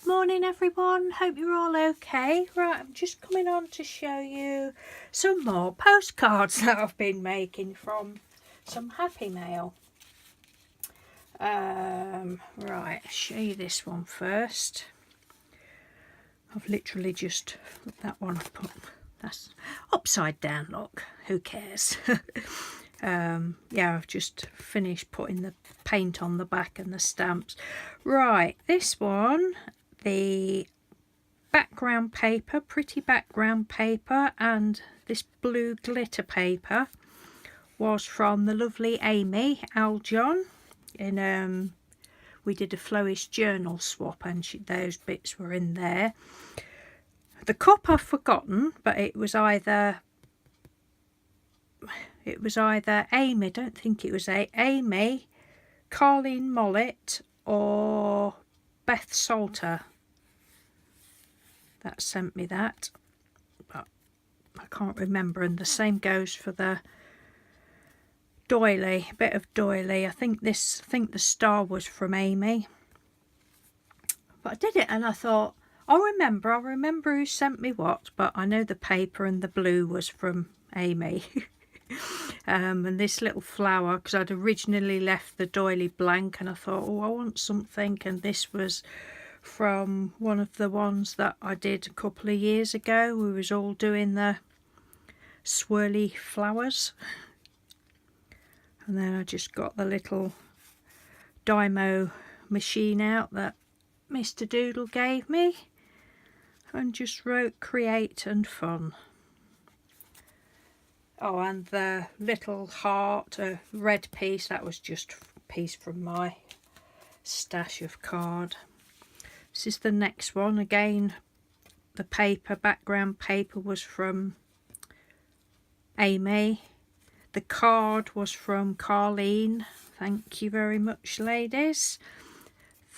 Good morning everyone, hope you're all okay. Right, I'm just coming on to show you some more postcards that I've been making from some Happy Mail. Right, show you this one first. I've literally just put that one up. That's upside down, look, who cares. Yeah, I've just finished putting the paint on the back and the stamps. Right, this one, the background paper, pretty background paper, and this blue glitter paper was from the lovely Amy Aljon. We did a Flowish journal swap, and those bits were in there. The cup I've forgotten, but it was either Amy, I don't think it was Amy, Carlene Mollett or Beth Salter that sent me that, but I can't remember. And the same goes for the doily, a bit of doily. I think the star was from Amy, but I did it and I thought I'll remember who sent me what, but I know the paper and the blue was from Amy. And this little flower, because I'd originally left the doily blank and I thought, oh, I want something, and this was from one of the ones that I did a couple of years ago. We was all doing the swirly flowers, and then I just got the little Dymo machine out that Mr. Doodle gave me and just wrote create and fun. Oh, and the little heart, a red piece, that was just a piece from my stash of card. This is the next one. Again, the paper, background paper, was from Amy. The card was from Carlene. Thank you very much, ladies.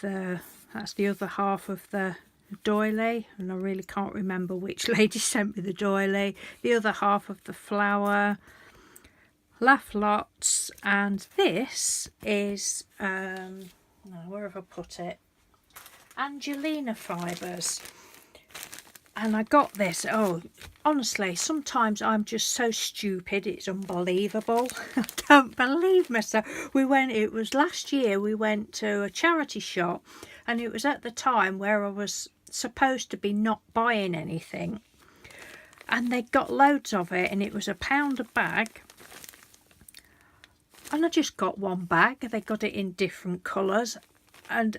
That's the other half of the doily, and I really can't remember which lady sent me the doily. The other half of the flower, laugh lots, and this is where have I put it? Angelina fibres. And I got this. Oh, honestly, sometimes I'm just so stupid, it's unbelievable. I don't believe myself. It was last year, we went to a charity shop, and it was at the time where I was supposed to be not buying anything, and they got loads of it, and it was £1 a bag, and I just got one bag. They got it in different colours, and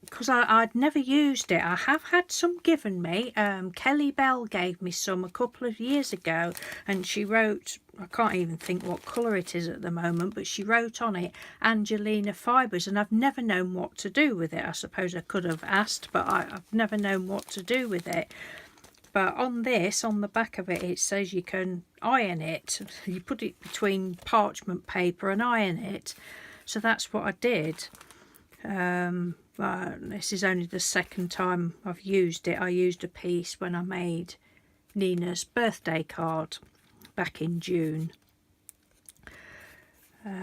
because I'd never used it, I have had some given me. Kelly Bell gave me some a couple of years ago, and she wrote, I can't even think what colour it is at the moment, but she wrote on it Angelina fibres, and I've never known what to do with it. I suppose I could have asked, but I've never known what to do with it. But on this, on the back of it, it says you can iron it. You put it between parchment paper and iron it. So that's what I did. This is only the second time I've used it. I used a piece when I made Nina's birthday card back in June.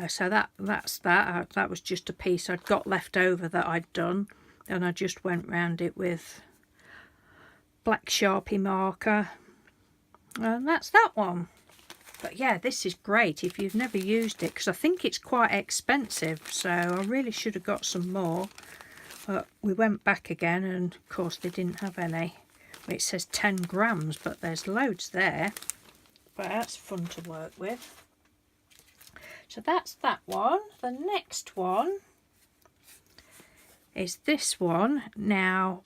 So that's that. That was just a piece I'd got left over that I'd done, and I just went round it with black Sharpie marker, and that's that one. But yeah, this is great if you've never used it, because I think it's quite expensive, so I really should have got some more. But we went back again, and of course they didn't have any. It says 10 grams, but there's loads there. But that's fun to work with. So that's that one. The next one is this one. Now,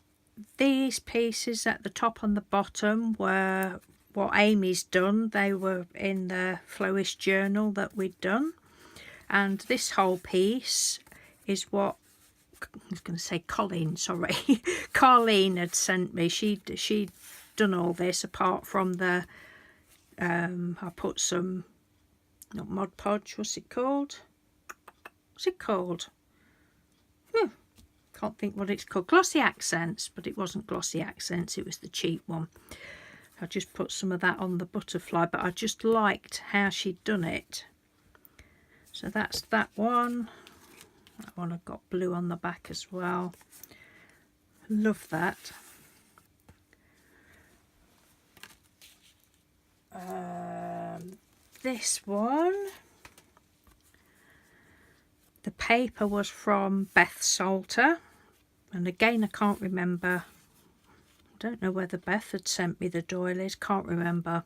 these pieces at the top and the bottom were what Amy's done. They were in the Flowish journal that we'd done. And this whole piece is what, I was going to say Colleen, sorry. Carlene had sent me. She'd done all this apart from the, I put some, not Mod Podge, what's it called? What's it called? Can't think what it's called. Glossy Accents, but it wasn't Glossy Accents, it was the cheap one. I just put some of that on the butterfly, but I just liked how she'd done it. So that's that one. That one I've got blue on the back as well. Love that. This one, the paper was from Beth Salter, and again I can't remember. I don't know whether Beth had sent me the doilies, can't remember,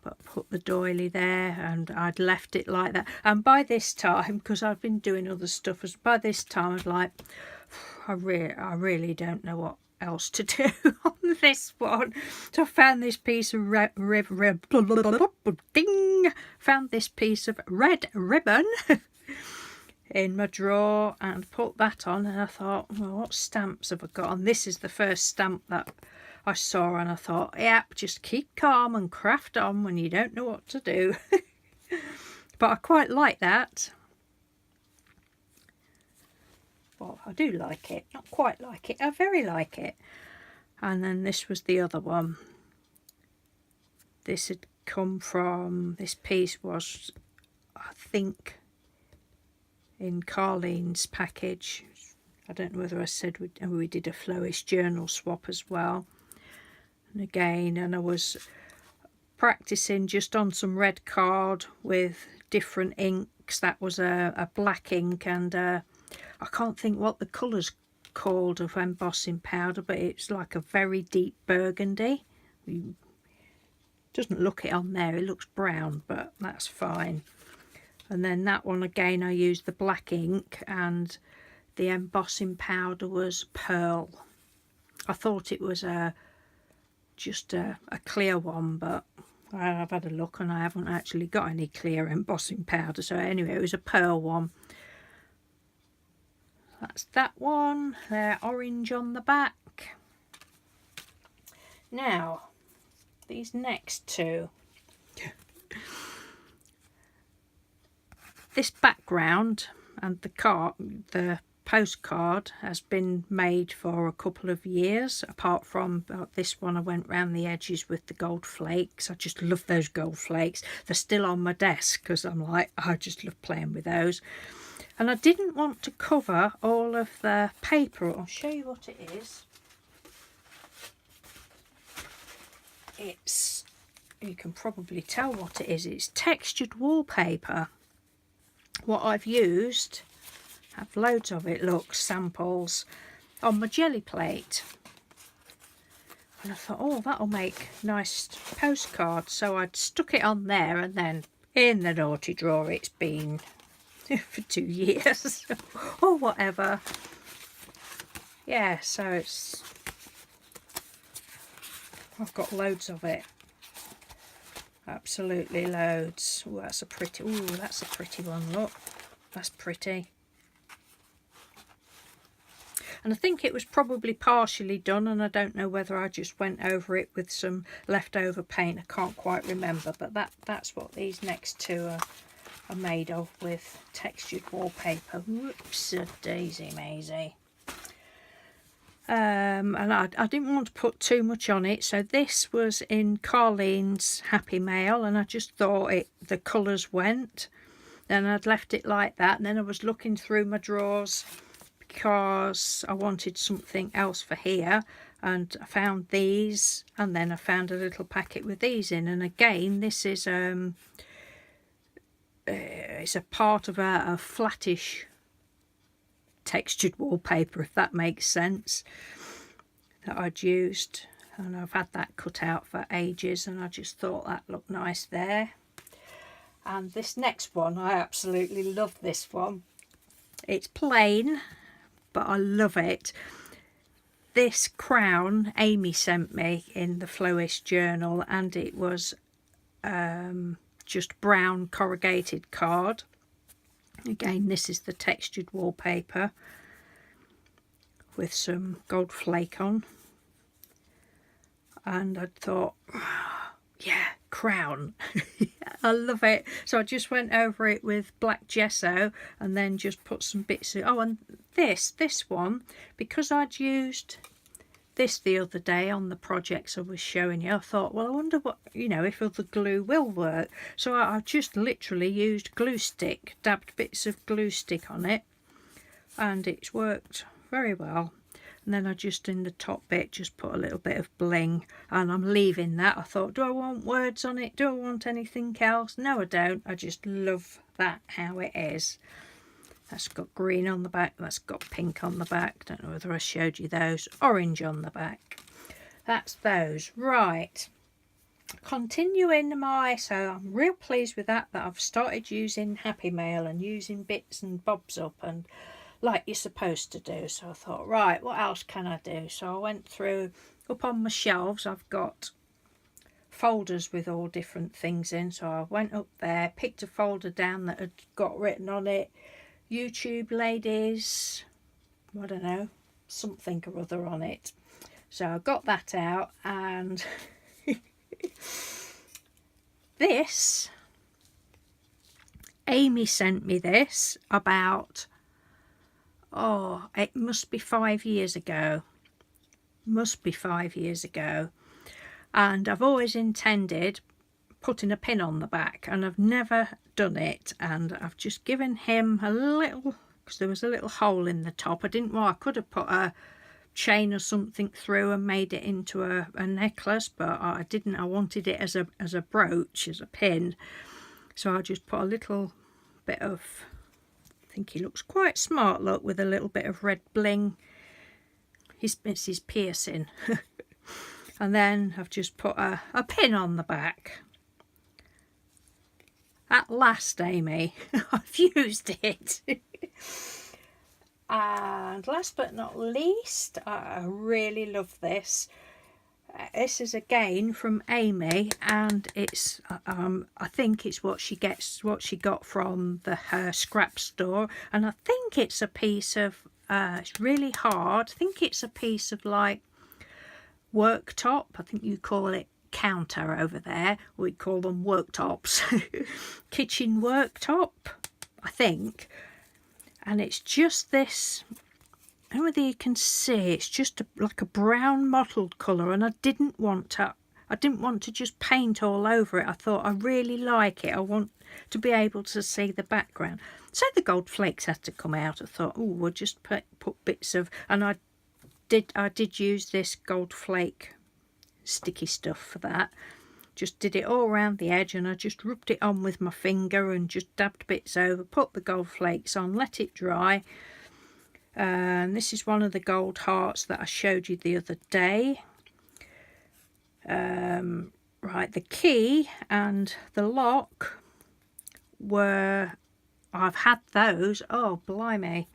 but I put the doily there and I'd left it like that. And by this time, because I've been doing other stuff, by this time I was like, I really don't know what else to do on this one. So I found this piece of red ribbon in my drawer and put that on, and I thought, well, what stamps have I got? And this is the first stamp that I saw, and I thought, yeah, just keep calm and craft on when you don't know what to do. But I quite like that. Well, I do like it, not quite like it, I very like it. And then this was the other one. This had come from, this piece was, I think, in Carlene's package. I don't know whether I said we did a Flowist journal swap as well. And again, and I was practicing just on some red card with different inks. That was a black ink, and I can't think what the colour's called of embossing powder, but it's like a very deep burgundy. It doesn't look it on there, it looks brown, but that's fine. And then that one again, I used the black ink, and the embossing powder was pearl. I thought it was just a clear one, but I've had a look and I haven't actually got any clear embossing powder. So anyway, it was a pearl one. That's that one. They're orange on the back. Now, these next two. This background and the postcard has been made for a couple of years. Apart from this one, I went round the edges with the gold flakes. I just love those gold flakes. They're still on my desk because I'm like, I just love playing with those. And I didn't want to cover all of the paper. I'll show you what it is. It's, you can probably tell what it is. It's textured wallpaper. What I've used, I have loads of it, look, samples, on my jelly plate. And I thought, oh, that'll make nice postcards. So I'd stuck it on there, and then in the naughty drawer it's been for 2 years or whatever. Yeah, so it's, I've got loads of it, absolutely loads. Oh, that's a pretty one, look, that's pretty. And I think it was probably partially done, and I don't know whether I just went over it with some leftover paint. I can't quite remember, but that's what these next two are made of, with textured wallpaper. Whoops, daisy Maisie. And I didn't want to put too much on it, so this was in Carlene's Happy Mail, and I just thought the colours went. Then I'd left it like that, and then I was looking through my drawers because I wanted something else for here, and I found these, and then I found a little packet with these in. And again, this is it's a part of a flattish textured wallpaper, if that makes sense, that I'd used, and I've had that cut out for ages, and I just thought that looked nice there. And this next one, I absolutely love this one. It's plain, but I love it. This crown Amy sent me in the Flowist journal, and it was just brown corrugated card. Again, this is the textured wallpaper with some gold flake on. And I thought, yeah, crown. I love it. So I just went over it with black gesso, and then just put some bits of, oh, and this one, because I'd used this the other day on the projects I was showing you, I thought, well, I wonder what, if other glue will work. So I just literally used glue stick, dabbed bits of glue stick on it, and it's worked very well. and then I just, in the top bit, just put a little bit of bling, and I'm leaving that. I thought, do I want words on it? Do I want anything else? No, I don't. I just love that how it is. That's got green on the back, that's got pink on the back. Don't know whether I showed you those. Orange on the back. That's those. Right. Continuing so I'm real pleased with that I've started using Happy Mail and using bits and bobs up and like you're supposed to do. So I thought, right, what else can I do? So I went through, up on my shelves I've got folders with all different things in, so I went up there, picked a folder down that had got written on it, YouTube ladies, I don't know, something or other on it. So I got that out, and this, Amy sent me this about, oh, it must be 5 years ago. Must be 5 years ago. And I've always intended putting a pin on the back, and I've never done it. And I've just given him a little, because there was a little hole in the top. I didn't want, I could have put a chain or something through and made it into a necklace, but I didn't. I wanted it as a brooch, as a pin. So I just put a little bit of, I think he looks quite smart, look, with a little bit of red bling. It's his piercing. And then I've just put a pin on the back. At last, Amy, I've used it. And last but not least, I really love this. This is again from Amy, and it's I think it's what she got from her scrap store, and I think it's a piece of it's really hard. I think it's a piece of like worktop. I think you call it counter over there. We call them worktops. Kitchen worktop, I think. And it's just this, I don't know whether you can see, it's just like a brown mottled colour, and I didn't want to just paint all over it. I thought, I really like it. I want to be able to see the background. So the gold flakes had to come out. I thought, oh, we'll just put bits of, and I did use this gold flake sticky stuff for that. Just did it all around the edge, and I just rubbed it on with my finger and just dabbed bits over, put the gold flakes on, let it dry. And this is one of the gold hearts that I showed you the other day. Right, the key and the lock were, I've had those, oh blimey,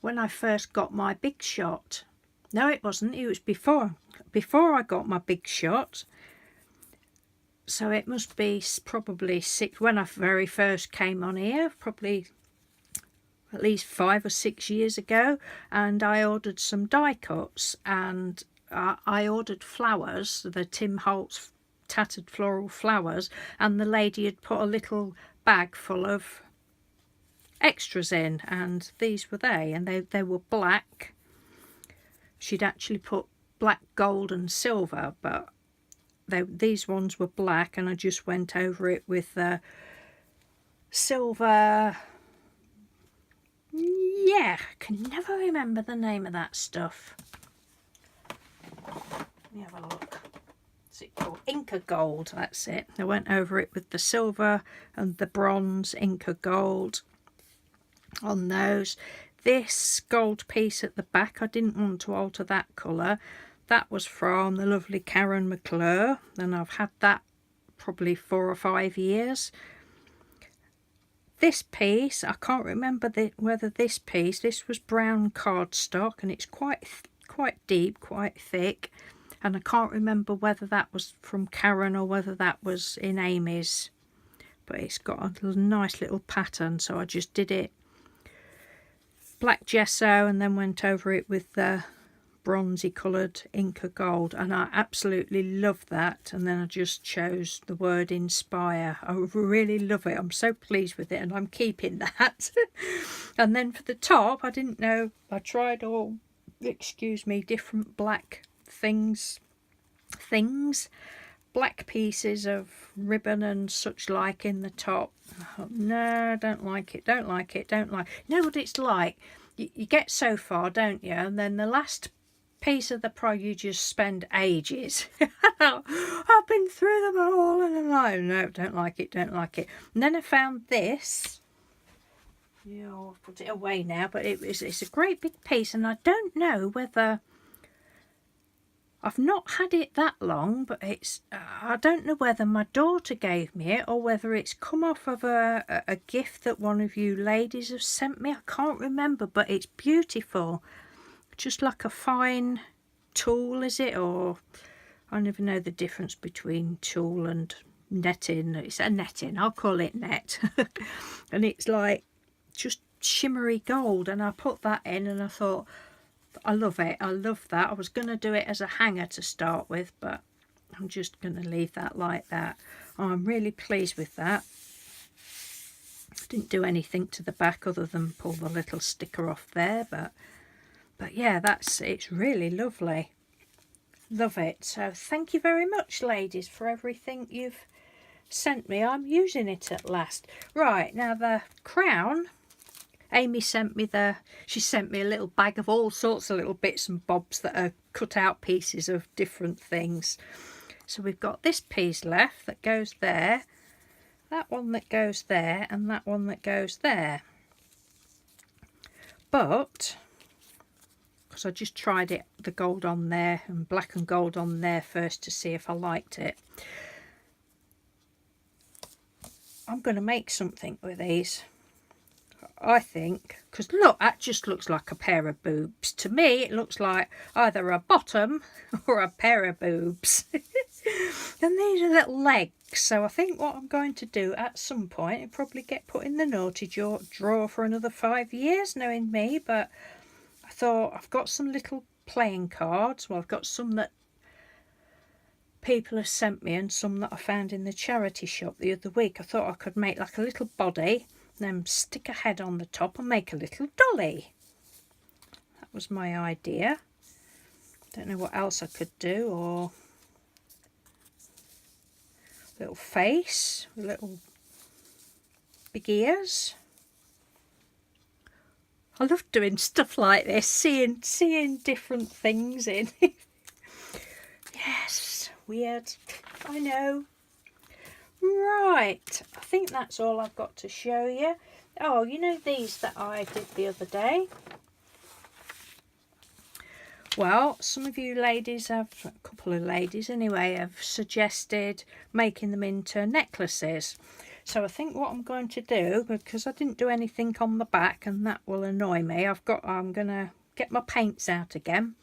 when I first got my big shot. No, it wasn't, it was before I got my big shot. So it must be probably when I very first came on here, probably at least 5 or 6 years ago, and I ordered some die cuts, and I ordered flowers, the Tim Holtz tattered floral flowers, and the lady had put a little bag full of extras in, and these were and they were black. She'd actually put black, gold and silver, but these ones were black, and I just went over it with silver. Yeah, I can never remember the name of that stuff. Let me have a look. What's it called? Inca gold, that's it. I went over it with the silver and the bronze Inca gold on those. This gold piece at the back, I didn't want to alter that colour. That was from the lovely Karen McClure, and I've had that probably 4 or 5 years. This piece, I can't remember whether this was brown cardstock, and it's quite deep, quite thick, and I can't remember whether that was from Karen or whether that was in Amy's, but it's got a nice little pattern, so I just did it black gesso and then went over it with the bronzy coloured Inca gold, and I absolutely love that. And then I just chose the word inspire. I really love it. I'm so pleased with it, and I'm keeping that. And then for the top, I didn't know, I tried all, excuse me, different black things, black pieces of ribbon and such like in the top. I thought, no, don't like it. You know what it's like? you get so far, don't you? And then the last piece of the project, you just spend ages. I've been through them all, and I'm like, no, don't like it, don't like it. And then I found this. Yeah, I'll put it away now, but it's a great big piece, and I don't know whether I've not had it that long, but it's I don't know whether my daughter gave me it or whether it's come off of a gift that one of you ladies have sent me. I can't remember, but it's beautiful. Just like a fine tulle, is it? Or I don't even know the difference between tulle and netting. It's a netting, I'll call it net. And it's like just shimmery gold, and I put that in and I thought, I love it, I love that. I was going to do it as a hanger to start with, but I'm just going to leave that like that. I'm really pleased with that. I didn't do anything to the back other than pull the little sticker off there, but yeah, it's really lovely. Love it. So thank you very much, ladies, for everything you've sent me. I'm using it at last. Right, now the crown, Amy sent me she sent me a little bag of all sorts of little bits and bobs that are cut out pieces of different things. So we've got this piece left that goes there, that one that goes there, and that one that goes there. But because I just tried it, the gold on there and black and gold on there first to see if I liked it. I'm going to make something with these, I think, because look, that just looks like a pair of boobs. To me, it looks like either a bottom or a pair of boobs. And these are little legs. So I think what I'm going to do at some point, it'll probably get put in the naughty drawer for another 5 years, knowing me, but I thought I've got some little playing cards. Well, I've got some that people have sent me and some that I found in the charity shop the other week. I thought I could make like a little body, then stick a head on the top and make a little dolly. That was my idea. Don't know what else I could do, or little face, little big ears. I love doing stuff like this, seeing different things in. Yes, weird, I know. Right, I think that's all I've got to show you. Oh, you know these that I did the other day? Well, some of you ladies a couple of ladies anyway, have suggested making them into necklaces. So I think what I'm going to do, because I didn't do anything on the back and that will annoy me, I'm going to get my paints out again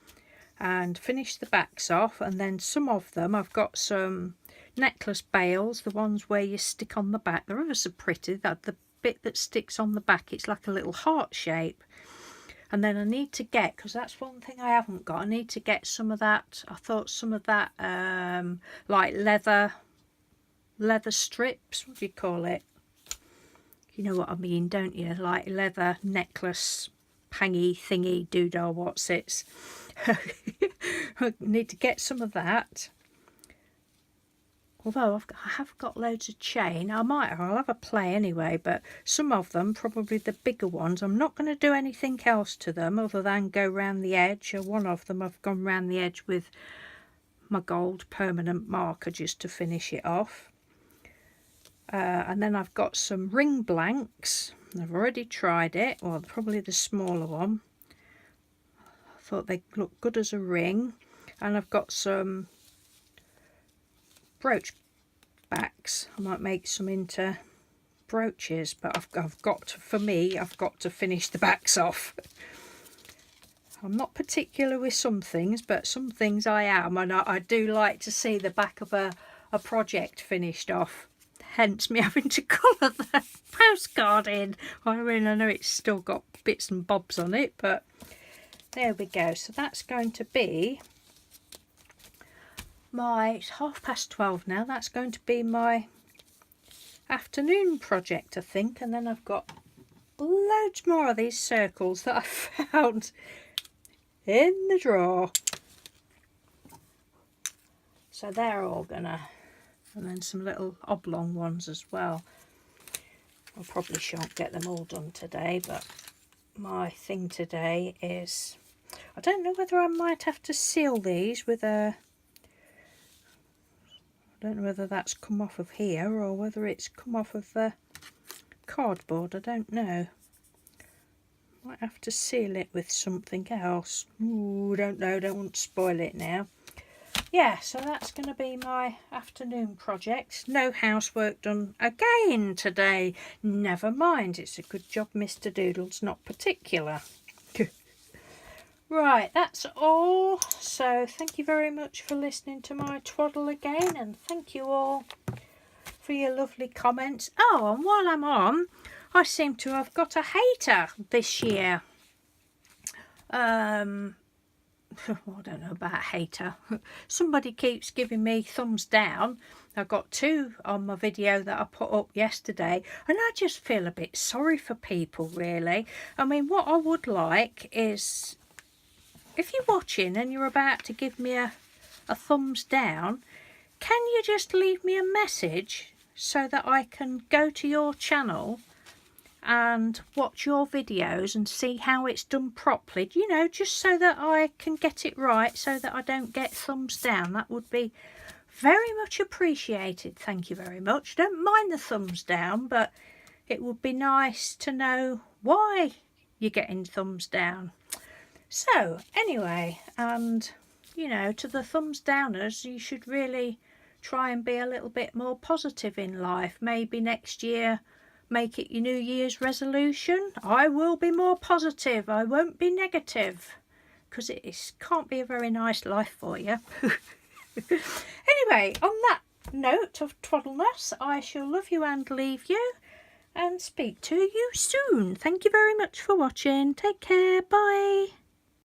and finish the backs off, and then some of them I've got some necklace bails, the ones where you stick on the back. They're ever so pretty, that the bit that sticks on the back, it's like a little heart shape. And then I need to get, because that's one thing I haven't got, I need to get some of that, I thought some of that like leather strips, what do you call it? You know what I mean, don't you? Like leather necklace hangy thingy doodah, what's it? I need to get some of that. Although I have got loads of chain, I'll have a play anyway, but some of them, probably the bigger ones, I'm not going to do anything else to them other than go round the edge. Or one of them I've gone round the edge with my gold permanent marker just to finish it off. And then I've got some ring blanks. I've already tried it, well, probably the smaller one. I thought they looked good as a ring. And I've got some brooch backs. I might make some into brooches, but I've got to, for me, I've got to finish the backs off. I'm not particular with some things, but some things I am, and I do like to see the back of a project finished off. Hence me having to colour the postcard in. I mean, I know it's still got bits and bobs on it, but there we go. So that's going to be it's 12:30 now. That's going to be my afternoon project, I think. And then I've got loads more of these circles that I found in the drawer. So they're all gonna, and then some little oblong ones as well. I probably shan't get them all done today, but my thing today is, I don't know whether I might have to seal these with a, I don't know whether that's come off of here or whether it's come off of the cardboard. I don't know. Might have to seal it with something else. Ooh, don't know, don't want to spoil it now. Yeah, so that's going to be my afternoon project. No housework done again today. Never mind, it's a good job Mr. Doodle's not particular. Right, that's all. So thank you very much for listening to my twaddle again, and thank you all for your lovely comments. Oh, and while I'm on, I seem to have got a hater this year. I don't know about hater. Somebody keeps giving me thumbs down. I got 2 on my video that I put up yesterday, and I just feel a bit sorry for people, really. I mean, what I would like is, if you're watching and you're about to give me a thumbs down, can you just leave me a message so that I can go to your channel and watch your videos and see how it's done properly, you know, just so that I can get it right, so that I don't get thumbs down. That would be very much appreciated. Thank you very much. Don't mind the thumbs down, but it would be nice to know why you're getting thumbs down. So anyway, and you know, to the thumbs downers, you should really try and be a little bit more positive in life. Maybe next year make it your New Year's resolution. I will be more positive. I won't be negative, because it can't be a very nice life for you. Anyway, on that note of twaddleness, I shall love you and leave you and speak to you soon. Thank you very much for watching. Take care. Bye.